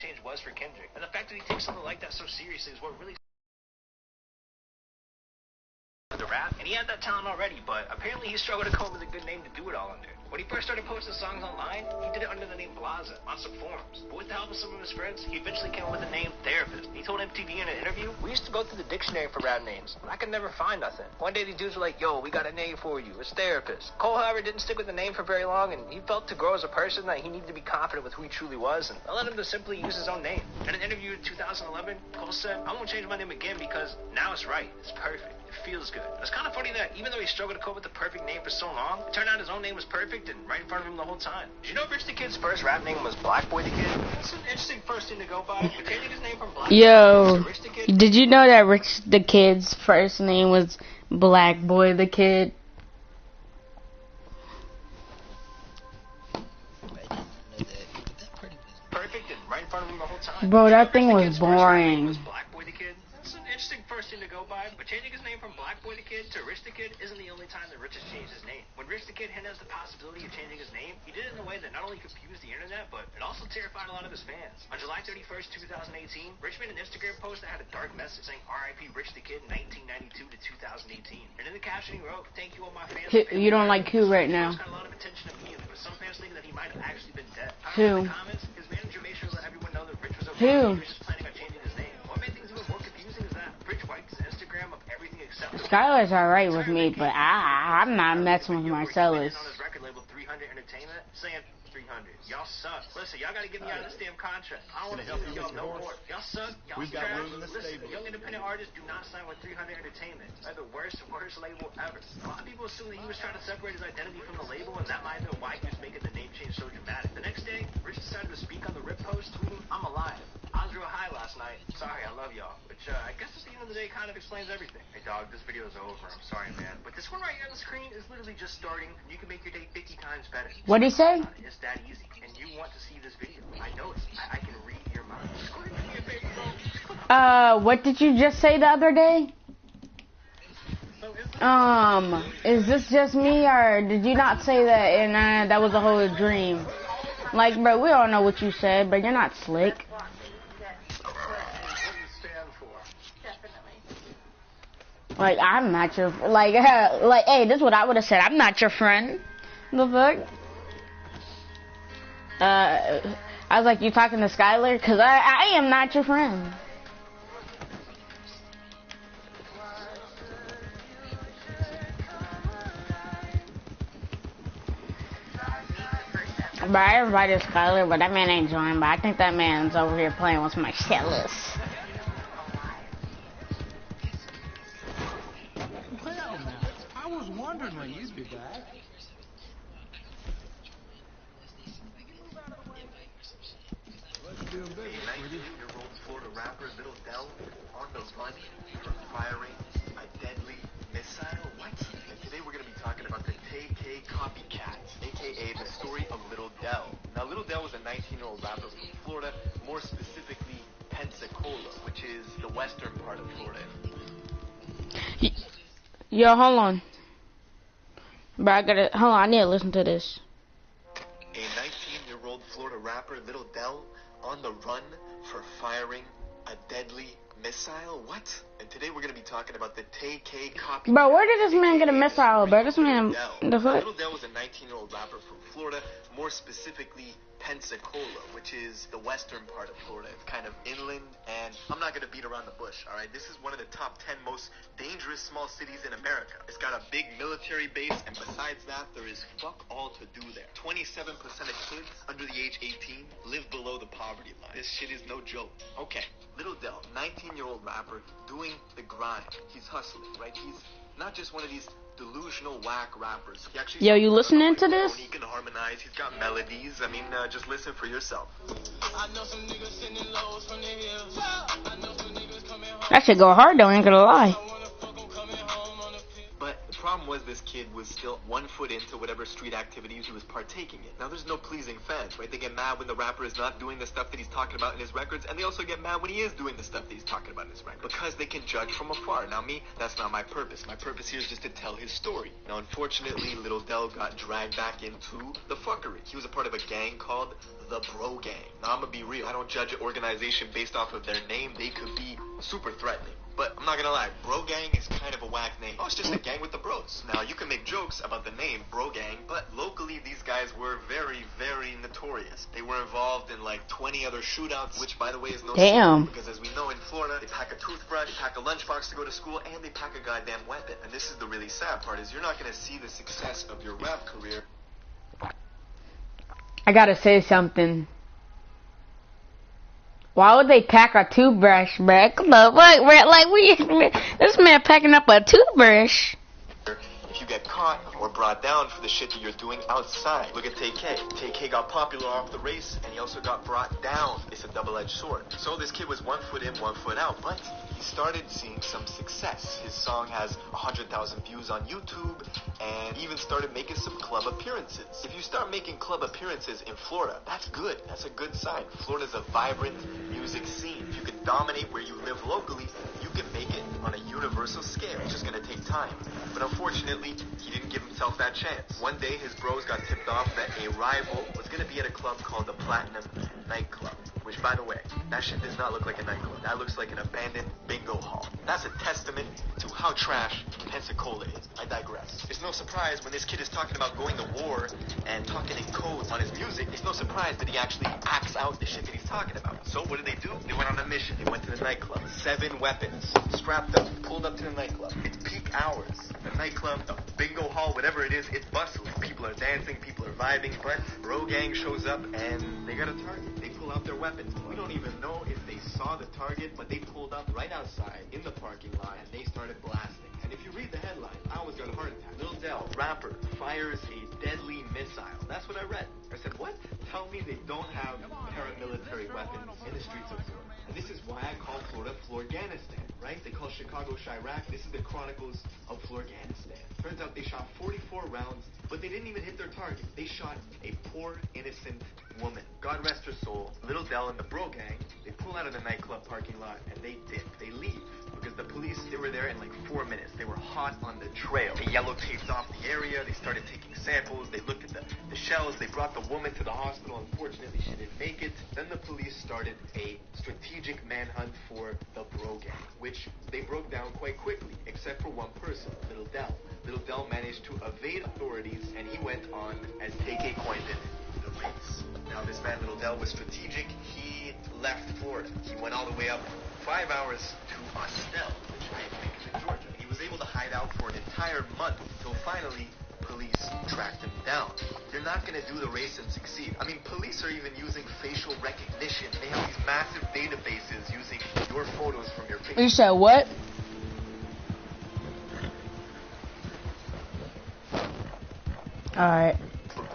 change was for Kendrick. And the fact that he takes something like that so seriously is what really the rap, and he had that talent already, but apparently he struggled to come up with a good name to do it all under. When he first started posting songs online, he did it under the name Blaza on some forums. But with the help of some of his friends, he eventually came up with the name Therapist. He told MTV in an interview, "We used to go through the dictionary for rap names, but I could never find nothing. One day these dudes were like, yo, we got a name for you. It's Therapist." Cole, however, didn't stick with the name for very long, and he felt to grow as a person that he needed to be confident with who he truly was, and allowed him to simply use his own name. In an interview in 2011, Cole said, "I won't change my name again because now it's right. It's perfect. It feels good." It's kind of funny that even though he struggled to cope with the perfect name for so long, it turned out his own name was perfect and right in front of him the whole time. Did you know Rich the Kid's first rap name was Black Boy the Kid? That's an interesting first thing to go by. But changing his name from Black Yo, to Rich the Kid. did you know that Rich the Kid's first name was Black Boy the Kid? Perfect and right in front of him the whole time. Bro, that Did you thing know was Rich the Kid's first rap name boring. was Black Boy the Kid? That's an interesting first thing to go by. But changing his name from Black Boy the Kid to Rich the Kid isn't the only time that Rich has changed his name. When Rich the Kid hinted at the possibility of changing his name, he did it in a way that not only confused the internet, but it also terrified a lot of his fans. On July 31st, 2018, Rich made an Instagram post that had a dark message saying "R.I.P. Rich the Kid, 1992 to 2018." And in the caption he wrote, "Thank you all my fans." You don't like who right now? Got a lot of attention immediately, but some fans think that he might have actually been dead. Who? In the comments, his manager made sure to let everyone know that Rich was okay. Who? He was just planning on changing his name. What made things even more confusing is that Rich wiped his Instagram of everything except Skylar's alright with me, but I'm not messing with Marcellus. on his record label 300 Entertainment saying 300. Y'all suck. Listen, y'all gotta get me out of this damn contract. I don't want to deal with y'all no more. Y'all suck. Y'all trash. Listen, young independent artists do not sign with 300 Entertainment. They're the worst label ever. A lot of people assume that he was trying to separate his identity from the label, and that might have been why he was making the name change so dramatic. The next day, Rich decided to speak on the RIP post, tweeting, "I'm alive. I was real high last night. Sorry, I love y'all." Which, I guess at the end of the day kind of explains everything. Hey, dog, this video is over. I'm sorry, man. But this one right here on the screen is literally just starting. You can make your day 50 times better. What'd he say? It's that easy. And you want to see this video. I know it. I can read your mind. Just go ahead and do me a favor, bro. What did you just say the other day? Is this just me, or did you not say that and that was a whole dream? Like, bro, we all know what you said, but you're not slick. Like, I'm not your, like, hey, this is what I would have said. I'm not your friend. The fuck? I was like, you talking to Skylar? Because I am not your friend. But I invited Skylar, but that man ain't joined. But I think that man's over here playing with Marcellus. I was wondering when you'd be back. A 19-year-old Florida rapper, Little Del, on the run for firing a deadly missile. What? And today we're going to be talking about the Tay-K copycats, aka the story of Little Del. Now, Little Del was a 19-year-old rapper from Florida, more specifically Pensacola, which is the western part of Florida. Yo, hold on. But hold on, I need to listen to this. A 19-year-old Florida rapper, Little Del, on the run for firing a deadly missile? What? And today we're going to be talking about the Tay-K copy. Bro, where did this man get a missile, bro? This man, the fuck? Little Del was a 19-year-old rapper from Florida, more specifically Pensacola, which is the western part of Florida. It's kind of inland, and I'm not going to beat around the bush, all right? This is one of the top 10 most dangerous small cities in America. It's got a big military base, and besides that, there is fuck all to do there. 27% of kids under the age 18 live below the poverty line. This shit is no joke. Okay, Little Del, 19-year-old rapper, doing the grind. He's hustling, right? He's not just one of these delusional whack rappers. Yo, you listening to this? He can harmonize. He's got melodies. I mean, just listen for yourself. That should go hard though, ain't gonna lie. But the problem was this kid was still 1 foot into whatever street activities he was partaking in. Now, there's no pleasing fans, right? They get mad when the rapper is not doing the stuff that he's talking about in his records, and they also get mad when he is doing the stuff that he's talking about in his records, because they can judge from afar. Now, me, that's not my purpose. My purpose here is just to tell his story. Now, unfortunately, Little Del got dragged back into the fuckery. He was a part of a gang called the Bro Gang. Now, I'm gonna be real. I don't judge an organization based off of their name. They could be super threatening. But I'm not gonna lie, Bro Gang is kind of a whack name. Oh, it's just a gang with the bros. Now, you can make jokes about the name Bro Gang, but locally these guys were very, very notorious. They were involved in like 20 other shootouts, which by the way is no Damn. secret, because as we know in Florida, they pack a toothbrush, they pack a lunchbox to go to school, and they pack a goddamn weapon. And this is the really sad part, is you're not gonna see the success of your rap career. I gotta say something. Why would they pack a toothbrush, bruh? Come on, what? Like, this man packing up a toothbrush. If you get caught or brought down for the shit that you're doing outside. Look at TK. TK got popular off the race, and he also got brought down. It's a double-edged sword. So this kid was 1 foot in, 1 foot out, but he started seeing some success. His song has 100,000 views on YouTube, and he even started making some club appearances. If you start making club appearances in Florida, that's good. That's a good sign. Florida's a vibrant music scene. If you can dominate where you live locally, you can make it on a universal scale. It's just gonna take time. But unfortunately, he didn't give himself that chance. One day, his bros got tipped off that a rival was gonna be at a club called the Platinum Nightclub. Which, by the way, that shit does not look like a nightclub. That looks like an abandoned bingo hall. That's a testament to how trash Pensacola is. I digress. It's no surprise when this kid is talking about going to war and talking in codes on his music, it's no surprise that he actually acts out the shit that he's talking about. So what did they do? They went on a mission. They went to the nightclub. 7 weapons. Strapped up. Pulled up to the nightclub. It's peak hours. The nightclub, the bingo hall, whatever it is, it's bustling. People are dancing. People are vibing. But Bro Gang shows up and they got a target. They pull out their weapons. We don't even know if they saw the target, but they pulled up right outside in the parking lot and they started blasting. And if you read the headline, I almost got a heart attack. Little Del, rapper, fires a deadly missile. That's what I read. I said, what? Tell me they don't have paramilitary weapons in the streets of Florida. And this is why I call Florida Florganistan, right? They call Chicago Chirac. This is the Chronicles of Florganistan. Turns out they shot 44 rounds, but they didn't even hit their target. They shot a poor, innocent woman. God rest her soul. Little Del and the Bro Gang, they pull out of the nightclub parking lot and they dip. They leave. Because the police, they were there in like 4 minutes. They were hot on the trail. They yellow taped off the area. They started taking samples. They looked at the shells. They brought the woman to the hospital. Unfortunately, she didn't make it. Then the police started a strategic manhunt for the Bro Gang, which they broke down quite quickly, except for one person, Little Del. Little Del managed to evade authorities, and he went on, as KK coined it, the race. Now, this man, Little Del, was strategic. He left Florida. He went all the way up 5 hours to Austell, which I think is in Georgia. He was able to hide out for an entire month until finally police tracked him down. You're not going to do the race and succeed. I mean, police are even using facial recognition. They have these massive databases using your photos from your face. You said what? Alright.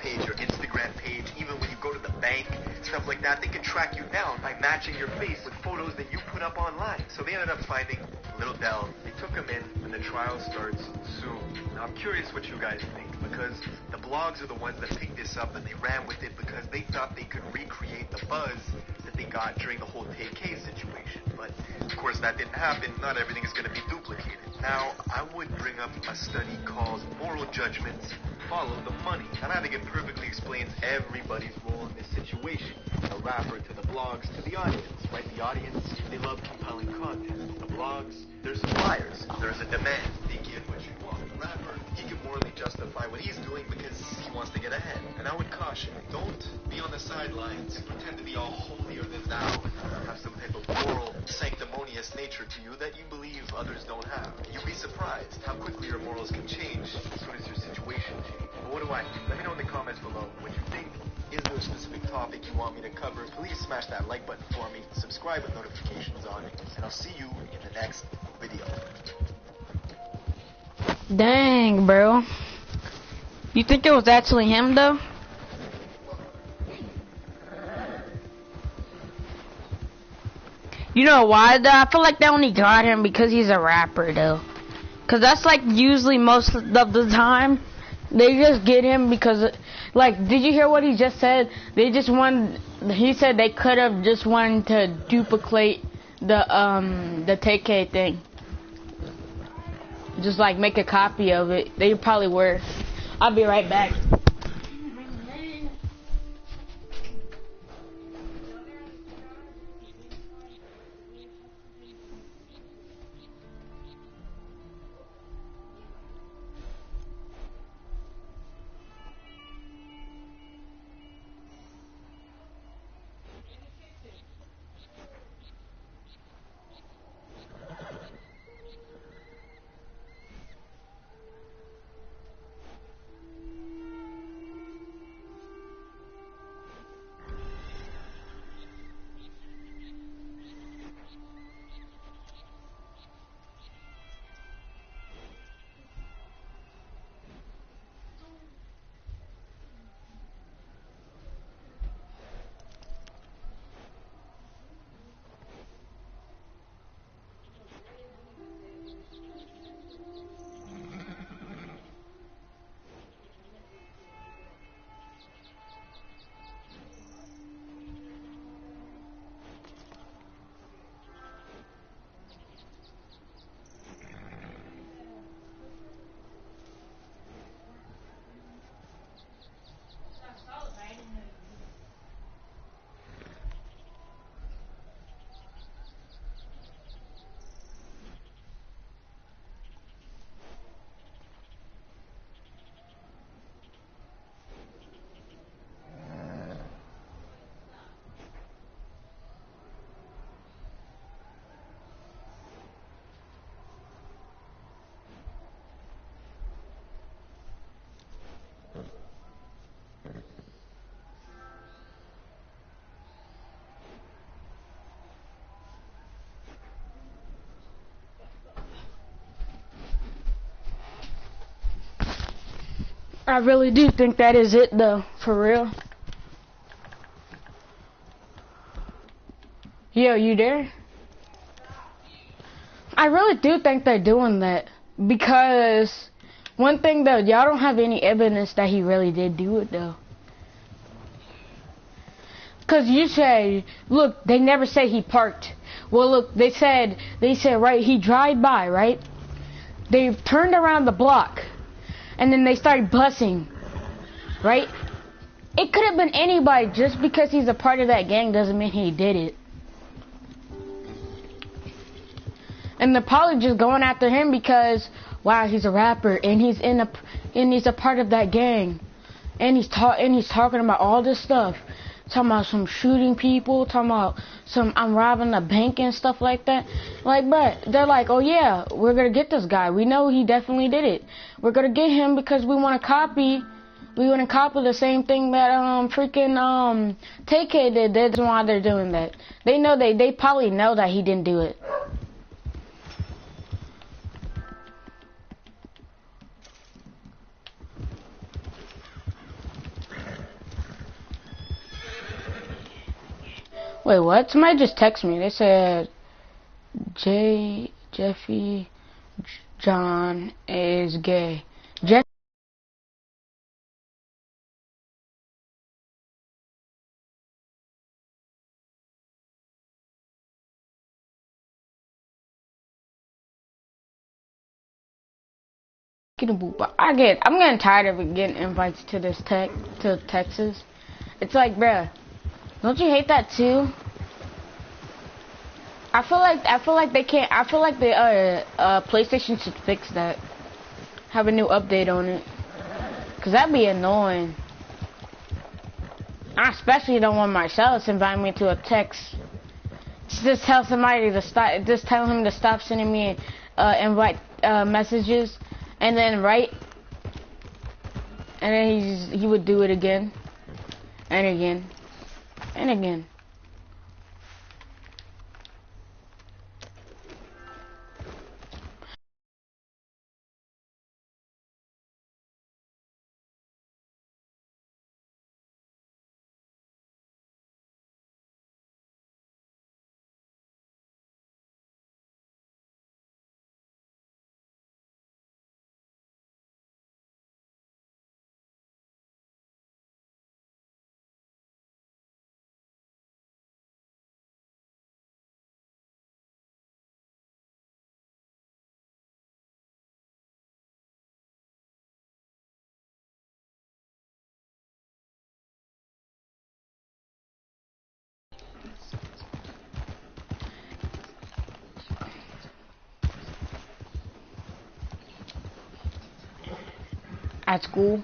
Page, your Instagram page, even when you go to the bank, stuff like that, they can track you down by matching your face with photos that you put up online. So they ended up finding Little Del. They took him in, and the trial starts soon. Now I'm curious what you guys think, because the blogs are the ones that picked this up and they ran with it because they thought they could recreate the buzz that they got during the whole TK situation. But of course that didn't happen. Not everything is going to be duplicated. Now I would bring up a study called Moral Judgments Follow the Money. And I think it perfectly explains everybody's role in this situation. The rapper to the blogs to the audience, right? The audience, they love compelling content. The blogs, there's suppliers. There's a demand. They give what you want. The rapper, he can morally justify what he's doing because he wants to get ahead. And I would caution, don't be on the sidelines and pretend to be all holier than thou and have some type of moral, sanctimonious nature to you that you believe others don't have. You'd be surprised how quickly your morals can change as soon as your situation changes. But what do I think? Let me know in the comments below what you think. Is there a specific topic you want me to cover? Please smash that like button for me, subscribe with notifications on, and I'll see you in the next video. Dang, bro. You think it was actually him, though? You know why, though? I feel like they only got him because he's a rapper, though. Cause that's like usually most of the time. They just get him because, like, did you hear what he just said? They just want. He said they could have just wanted to duplicate the TK thing. Just like make a copy of it. They probably were. I'll be right back. I really do think that is it though, for real. Yo, you there? I really do think they're doing that because one thing though, y'all don't have any evidence that he really did do it though. Cause you say, look, they never say he parked. Well, look, they said right, he drive by, right? They turned around the block. And then they started bussing, right? It could have been anybody. Just because he's a part of that gang doesn't mean he did it. And they're probably just going after him because, wow, he's a rapper and he's a part of that gang, and he's talking about all this stuff, talking about some shooting people, talking about some I'm robbing a bank and stuff like that. Like, but they're like, oh yeah, we're gonna get this guy. We know he definitely did it. We're gonna get him because we want to copy. We want to copy the same thing that freaking TK did. That's why they're doing that. They know they probably know that he didn't do it. Wait, what? Somebody just texted me. They said Jeffy John is gay. Jeff I'm getting tired of getting invites to this to Texas. It's like, bruh, don't you hate that too? I feel like they can't. I feel like the PlayStation should fix that. Have a new update on it, cause that'd be annoying. I especially don't want Marcellus inviting me to a text. Just tell somebody to stop. Just tell him to stop sending me invite messages, and then and then he would do it again, and again, and again. At school,